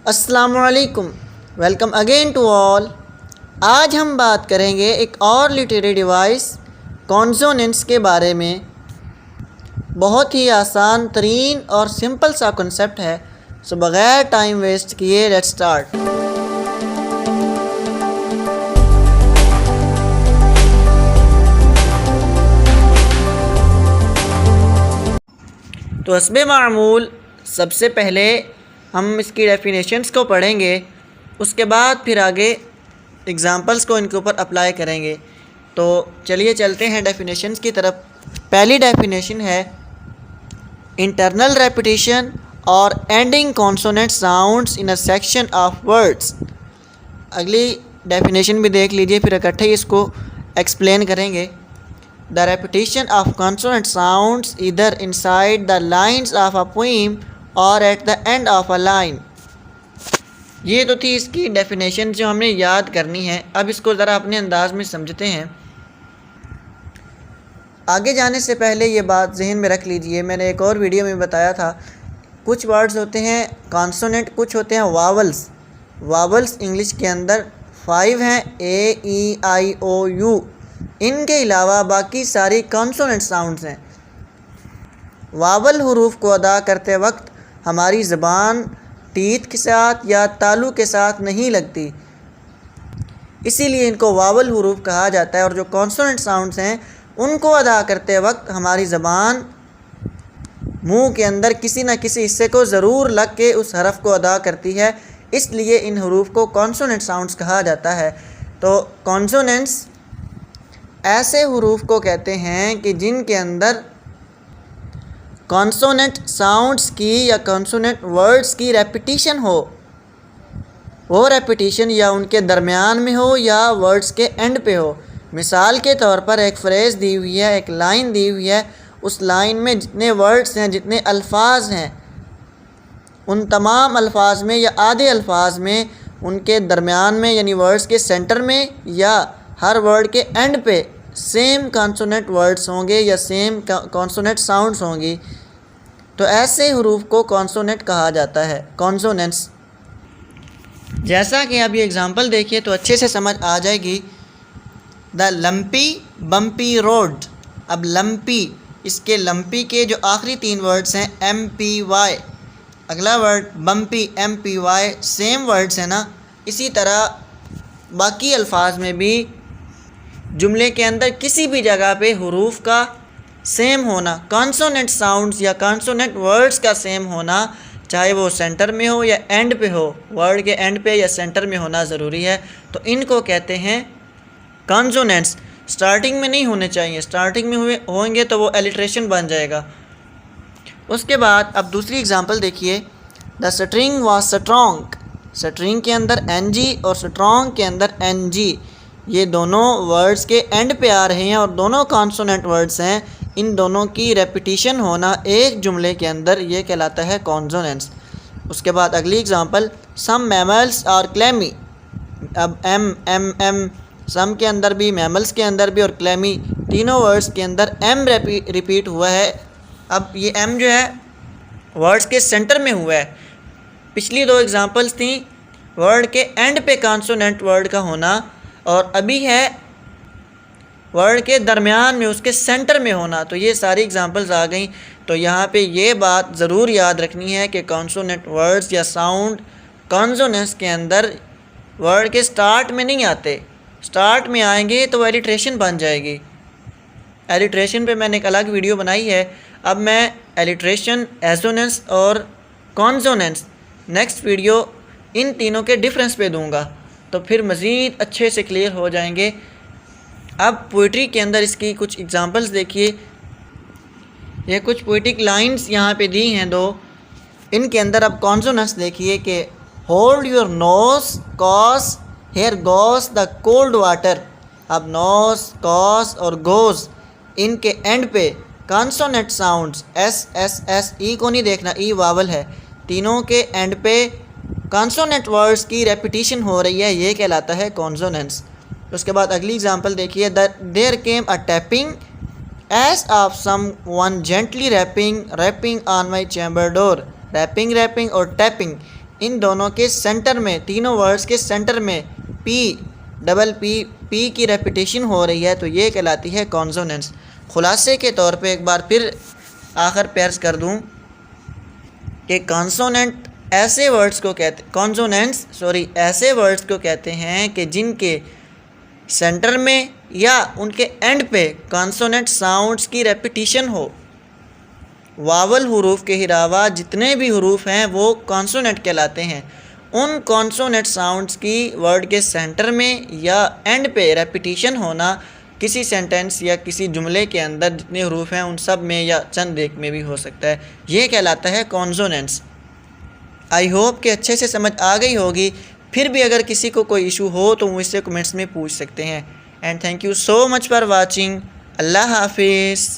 अस्सलामुअलैकुम, welcome again to all. आज हम बात करेंगे एक और लिटरेरी डिवाइस कॉन्सोनेंट्स के बारे में। बहुत ही आसान तरीन और सिंपल सा कॉन्सेप्ट है, सो बग़ैर टाइम वेस्ट किए लेट्स स्टार्ट। तो हस्बे मामूल सबसे पहले हम इसकी डेफिनेशंस को पढ़ेंगे, उसके बाद फिर आगे एग्ज़ाम्पल्स को इनके ऊपर अप्लाई करेंगे। तो चलिए चलते हैं डेफिनेशंस की तरफ। पहली डेफिनेशन है इंटरनल रेपिटेशन और ending consonant sounds in a section of words. अगली डेफिनेशन भी देख लीजिए, फिर इकट्ठे ही इसको एक्सप्लेन करेंगे। The repetition of consonant sounds इधर inside the lines of a poem और at the end of a line. ये तो थी इसकी डेफिनेशन जो हमने याद करनी है। अब इसको ज़रा अपने अंदाज में समझते हैं। आगे जाने से पहले ये बात जहन में रख लीजिए, मैंने एक और वीडियो में बताया था, कुछ वर्ड्स होते हैं कॉन्सोनेंट, कुछ होते हैं वावल्स। वावल्स इंग्लिश के अंदर 5 हैं, ए ई आई ओ यू। इनके अलावा बाकी सारी कॉन्सोनेंट साउंड्स हैं। वावल हुरूफ को अदा करते वक्त हमारी ज़बान टीथ के साथ या तालू के साथ नहीं लगती, इसीलिए इनको वावल हुरूफ कहा जाता है। और जो कॉन्सोनेंट साउंड्स हैं उनको अदा करते वक्त हमारी ज़बान मुंह के अंदर किसी न किसी हिस्से को ज़रूर लग के उस हरफ को अदा करती है, इसलिए इन हुरूफ को कॉन्सोनेंट साउंड्स कहा जाता है। तो कॉन्सोनेंट्स ऐसे हुरूफ को कहते हैं कि जिनके अंदर कॉन्सोनेंट साउंड्स की या कॉन्सोनेंट वर्ड्स की रेपिटिशन हो। वो रेपिटिशन या उनके दरमियान में हो या वर्ड्स के एंड पे हो। मिसाल के तौर पर एक फ्रेज़ दी हुई है, एक लाइन दी हुई है, उस लाइन में जितने वर्ड्स हैं, जितने अल्फाज हैं, उन तमाम अल्फाज में या आधे अल्फाज में उनके दरमियान में यानी वर्ड्स के सेंटर में या हर वर्ड के एंड पे सेम कॉन्सोनेंट वर्ड्स होंगे या सेम कॉन्सोनेंट साउंड्स होंगी। तो ऐसे हुरूफ को कॉन्सोनेंट कहा जाता है, कॉन्सोनेंट्स। जैसा कि आप ये एग्ज़ाम्पल देखिए तो अच्छे से समझ आ जाएगी। The lumpy bumpy road. अब लम्पी, इसके लम्पी के जो आखिरी 3 वर्ड्स हैं MPY, अगला word bumpy MPY, same words हैं ना। इसी तरह बाकी अल्फाज में भी जुमले के अंदर किसी भी जगह पे हुरूफ का सेम होना, कॉन्सोनेंट साउंड्स या कॉन्सोनेंट वर्ड्स का सेम होना, चाहे वो सेंटर में हो या एंड पे हो, वर्ड के एंड पे या सेंटर में होना ज़रूरी है। तो इनको कहते हैं कॉन्सोनेंट्स। स्टार्टिंग में नहीं होने चाहिए, स्टार्टिंग में होंगे तो वो एलिट्रेशन बन जाएगा। उसके बाद अब दूसरी एग्जांपल देखिए। The string was strong. String के अंदर NG और स्ट्रॉन्ग के अंदर NG, ये दोनों वर्ड्स के एंड पे आ रहे हैं और दोनों कॉन्सोनेंट वर्ड्स हैं। इन दोनों की रेपिटिशन होना एक जुमले के अंदर ये कहलाता है कॉन्सोनेंट्स। उसके बाद अगली example, some mammals are clammy. अब M सम के अंदर भी, मैमल्स के अंदर भी और क्लेमी, तीनों वर्ड्स के अंदर M रिपीट हुआ है। अब ये M जो है वर्ड्स के सेंटर में हुआ है। पिछली 2 एग्जांपल्स थी वर्ड के एंड पे कॉन्सोनेंट वर्ड का होना, और अभी है वर्ड के दरमियान में, उसके सेंटर में होना। तो ये सारी एग्जांपल्स आ गई। तो यहाँ पे ये बात ज़रूर याद रखनी है कि कॉन्सोनेंट वर्ड्स या साउंड कॉन्सोनेंट्स के अंदर वर्ड के स्टार्ट में नहीं आते। स्टार्ट में आएंगे तो एलिट्रेशन बन जाएगी। एलिट्रेशन पे मैंने एक अलग वीडियो बनाई है। अब मैं एलिट्रेशन, एसोनेंस और कॉन्सोनेंट्स नेक्स्ट वीडियो इन तीनों के डिफरेंस पे दूंगा, तो फिर मज़ीद अच्छे से क्लियर हो जाएंगे। अब पोइट्री के अंदर इसकी कुछ एग्जांपल्स देखिए। ये कुछ पोइटिक लाइंस यहाँ पे दी हैं 2। इनके अंदर अब कॉन्सोनेंट्स देखिए कि hold your nose cause hair goes the cold water. अब नोज, कॉज और गोज, इनके एंड पे कॉन्सोनेंट साउंड्स S ई को नहीं देखना, ई वावल है। तीनों के एंड पे कॉन्सोनेंट वर्ड्स की रेपिटिशन हो रही है, ये कहलाता है कॉन्सोनेंट्स। उसके बाद अगली एग्जांपल देखिए। There came a tapping as of someone gently rapping on my chamber door. Rapping और टैपिंग, इन दोनों के सेंटर में, तीनों वर्ड्स के सेंटर में पी की रेपिटेशन हो रही है, तो ये कहलाती है कॉन्सोनेंट्स। खुलासे के तौर पे एक बार फिर आखिर पे अर्ज़ कर दूं कि कॉन्सोनेंट ऐसे वर्ड्स को कहते हैं कि जिनके सेंटर में या उनके एंड पे कॉन्सोनेंट साउंड्स की रेपिटेशन हो। वावल हुरूफ के अलावा जितने भी हुरूफ हैं वो कॉन्सोनेंट कहलाते हैं। उन कॉन्सोनेंट साउंड्स की वर्ड के सेंटर में या एंड पे रेपिटेशन होना किसी सेंटेंस या किसी जुमले के अंदर जितने हुरूफ हैं उन सब में या चंद एक में भी हो सकता है, ये कहलाता है कॉन्सोनेंट्स। आई होप कि अच्छे से समझ आ गई होगी। फिर भी अगर किसी को कोई इशू हो तो मुझसे कमेंट्स में पूछ सकते हैं। And thank you so much for watching. अल्लाह हाफिज़।